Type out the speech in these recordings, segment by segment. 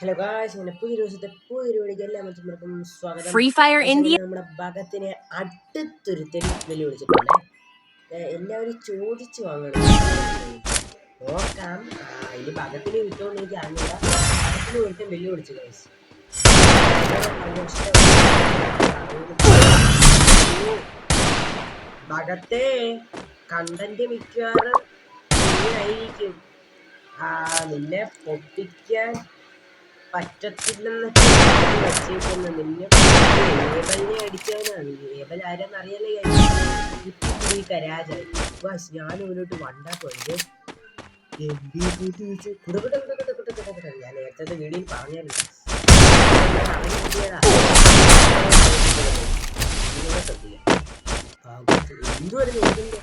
Hello guys, അങ്ങനെ പുതിയ ദിവസത്തെ പുതിയൊരു വീഡിയോയ്ക്ക് എല്ലാ മനുഷ്യർക്കും സ്വാഗതം. Free Fire India നമ്മുടെ ഭഗത്തിനെ അടുത്തൊരുത്തൻ വെല്ലുവിളിച്ചിട്ടുണ്ട്. എല്ലാവരും ചോദിച്ചു വാങ്ങണം, നോക്കാം. ഇനി ഭഗത്തിന് കിട്ടുമെന്ന് എനിക്ക് അറിഞ്ഞില്ല. ഭഗത്തിന് ഒരുത്തൻ വെല്ലുവിളിച്ചു ഗായ്സ്. ഭഗത്തെ കണ്ടന്റ് മിക്കവാറും ആയിരിക്കും. നിന്നെ പൊട്ടിക്കാൻ പറ്റത്തില്ലെന്ന് വെച്ചേക്കുന്നു. നിന്നെ ഏബലിനെ അടിക്കാനാണ്. ഏബൽ ആരെന്ന് അറിയാലേ. രാജായി ഞാൻ ഇവരോട്ട് വണ്ടാക്കുണ്ട്. ഞാൻ നേരത്തെ വീഡിയോയിൽ പറഞ്ഞായിരുന്നു. എന്തുവരുന്നു ഇതിന്റെ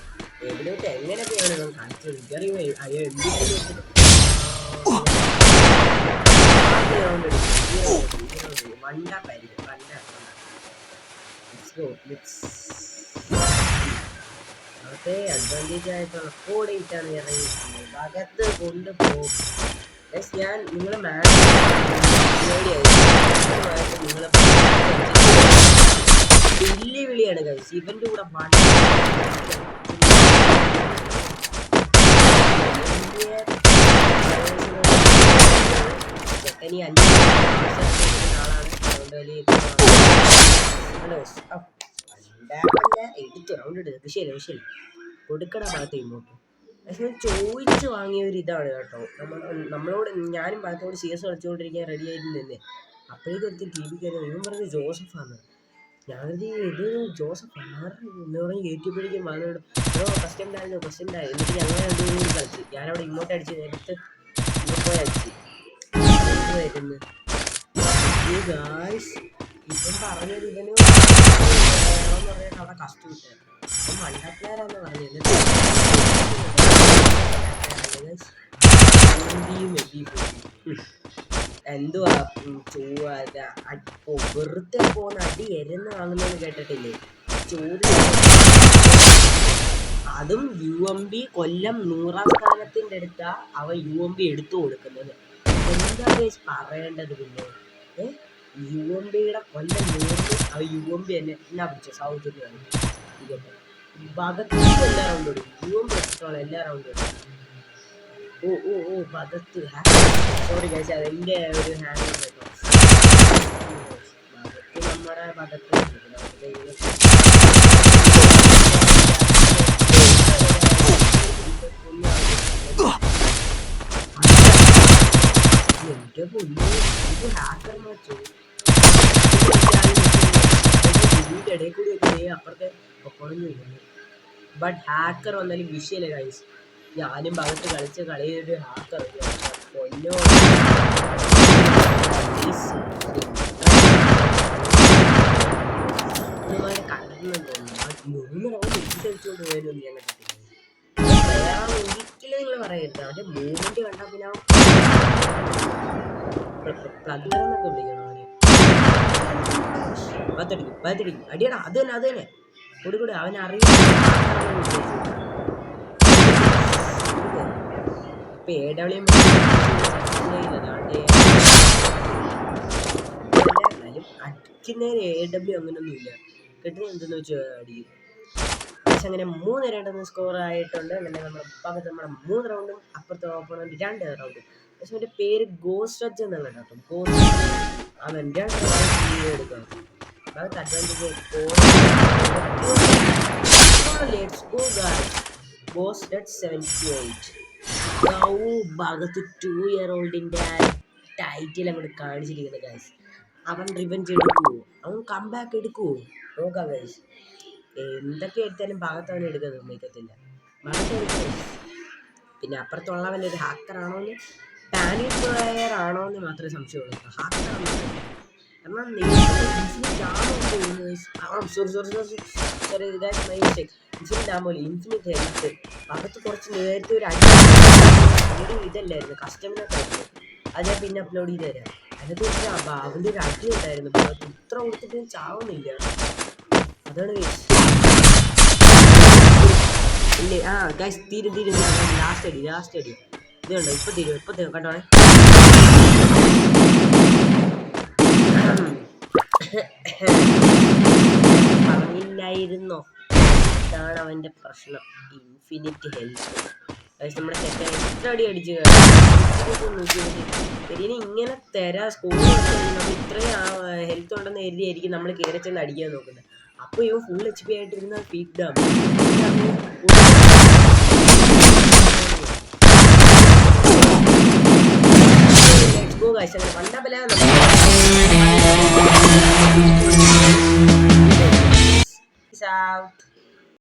ഏബിലോട്ട് എങ്ങനെയൊക്കെയാണ് കാണിച്ചത് എനിക്കറിയുമോ. അയ്യോ അഡ്വാൻറ്റേജ് ആയിട്ടുള്ള കോഡായിട്ടാണ് ഇറങ്ങിയിരിക്കുന്നത്. ഭഗത്ത് കൊണ്ടുപോകും. ഞാൻ നിങ്ങളെ നിങ്ങളെ വെല്ലുവിളിയാണ് കഴിച്ച് ഇവന്റെ കൂടെ ചെക്കനി 5 ആളാണ്. എടുത്തു റൗണ്ട് എടുത്ത് വിഷയമില്ല കൊടുക്കട ഭാഗത്ത് ഇങ്ങോട്ട്. പക്ഷെ ചോദിച്ചു വാങ്ങിയ ഒരു ഇതാണ് കേട്ടോ. നമ്മളോട് ഞാനും ഭാഗത്തോട് CS കളിച്ചുകൊണ്ടിരിക്കാൻ റെഡി ആയിട്ട് നിന്നെ. അപ്പോഴേക്കും ഒരുത്തി ടി വി കയറി ഇവൻ പറഞ്ഞത് ജോസഫാണ്. ഞാനത് ഇത് ജോസഫ് എന്ന് പറഞ്ഞ് കയറ്റിയപ്പോഴേക്കും അവനോട് ക്വസ്റ്റ്യൻ ഉണ്ടായി. എന്നിട്ട് ഞങ്ങൾ രണ്ടുപേരും കളിച്ച്. ഞാനവിടെ ഇങ്ങോട്ട് അടിച്ച് നേരത്തെ ഇങ്ങോട്ട് പോയി അടിച്ച് വരുന്നു. ഇപ്പം പറഞ്ഞത് ഇവന് പറയാൻ അവിടെ കഷ്ടമില്ല. അപ്പം മണ്ടക്കാരാന്ന് പറഞ്ഞത് എന്തുവാ വെറുതെ പോകുന്ന അടി എരുന്ന് വാങ്ങുന്നതെന്ന് കേട്ടിട്ടില്ലേ? ചോറ് അതും UMP കൊല്ലം 100ാം സ്ഥാനത്തിൻ്റെ അടുത്താ അവൻ UMP എടുത്തു കൊടുക്കുന്നത്. എന്താ പറയേണ്ടത്? പിന്നെ UMPയുടെ കൊല്ലം 100 അവൻ UMP തന്നെ എന്നാ പിടിച്ച സൗത്ത് ഭഗത്ത് എല്ലാ റൗണ്ടും എടുക്കും. UMP എടുത്തോളം എല്ലാ റൗണ്ടും എടുക്കും. ഓ ഭഗത്ത് സോറി കഴിച്ച അതെൻ്റെ ഒരു ഹാൻഡ് കേട്ടോ. ഭഗത്ത് നമ്മുടെ ഭഗത്ത് എന്റെ പൊന്നു ഇത് ഹാക്കർ മാച്ചോ. ഇതിൻ്റെ ഇടയിൽ കൂടി ഒക്കെ അപ്പുറത്തെ ഒപ്പണം ചെയ്യുന്നു. ബട്ട് ഹാക്കർ വന്നാലും വിഷയമില്ല ഗൈസ്. ഞാനും ഭാഗത്ത് കളിച്ച കളിയൊരു ഹാക്കർ പൊന്നോ. കണ്ടെന്നുണ്ട് 3 റൗണ്ട് കളിച്ചുകൊണ്ട് പോയാലും ഞാൻ കണ്ടിട്ടില്ല. ഒരിക്കലും നിങ്ങൾ പറയരുത്. അവൻ്റെ മൂവ്മെന്റ് കണ്ടാൽ പിന്നെ പ്ലഗറെന്നൊക്കെ വിളിക്കണം അവനെ. പത്തടിക്കും അടിയടാ. അത് തന്നെ കൂടി അവൻ അറിയാം. ഇപ്പൊ AWM അടിക്കുന്നതിന് AW അങ്ങനൊന്നും ഇല്ല. കിട്ടുന്ന എന്തെന്ന് വെച്ചാൽ അടിയും. പക്ഷെ അങ്ങനെ 3-2 സ്കോർ ആയിട്ടുണ്ട്. അങ്ങനെ നമ്മുടെ 3 റൗണ്ടും അപ്പുറത്തെ ഓപ്പണന്റ് 2 റൗണ്ടും. പക്ഷെ അവൻ്റെ പേര് ഗോസ്റ്റഡ് എന്നുള്ള കേട്ടോ. ഗോസ്റ്റ് അവൻ 2 റൗണ്ട് എടുക്കണം. ഭാഗത്ത് അഡ്വാൻറ്റേജ് ഗോസ്റ്റഡ് 78. ഭാഗത്ത് 2-year-oldന്റെ ടൈറ്റിൽ അങ്ങോട്ട് കാണിച്ചിരിക്കുന്ന ഗൈസ്. അവൻ റിവെഞ്ച് എടുക്കുവോ? അവൻ കംബാക്ക് എടുക്കുവോ? നോക്കാം ഗൈസ്. എന്തൊക്കെ എടുത്താലും ഭാഗത്ത് അവൻ എടുക്കാൻ നിർമ്മിക്കത്തില്ല. ഭാഗത്ത് പിന്നെ അപ്പുറത്തുള്ളവൻ ഒരു ഹാക്കറാണോ എന്ന് പാനിക് പ്ലെയർ ആണോ എന്ന് മാത്രമേ സംശയമുള്ളൂ. ഹാക്കറാണോ കാരണം ഇൻഫിനിറ്റ് ഇൻഫിനിറ്റ് ഹെൽത്ത് ഭാഗത്ത് കുറച്ച് നേരത്തെ ഒരു ഇതല്ലായിരുന്നു കസ്റ്റമറൊക്കെ ആയിരുന്നു. അത് ഞാൻ പിന്നെ അപ്ലോഡ് ചെയ്ത് തരാം. അതിനകത്ത് അവൻ്റെ ഒരു അടി ഉണ്ടായിരുന്നു. ഭാഗത്ത് ഇത്ര കൊടുത്തിട്ട് ചാവുന്നില്ല. അതാണ് ഇല്ലേ. ഗൈസ് തീരും ലാസ്റ്റ് അടി ഇത് കണ്ടോ. ഇപ്പൊ തീരും കണ്ടോണേ. ഇരുന്നോ. ഇതാണ് അവന്റെ പ്രശ്നം. Infinite health. നമ്മുടെ ചെക്കൻ എത്ര അടി അടിച്ചു ഇനി ഇങ്ങനെ തരാ സ്കൂളിൽ ഇത്രയും ഹെൽത്ത് ഉണ്ടെന്ന് കരുതിയായിരിക്കും നമ്മൾ കയറി ചെന്ന് അടിക്കാൻ നോക്കുന്നത്. അപ്പൊ ഇവ ഫുൾ HP ആയിട്ടിരുന്ന peak dam let's go guys. അങ്ങനെ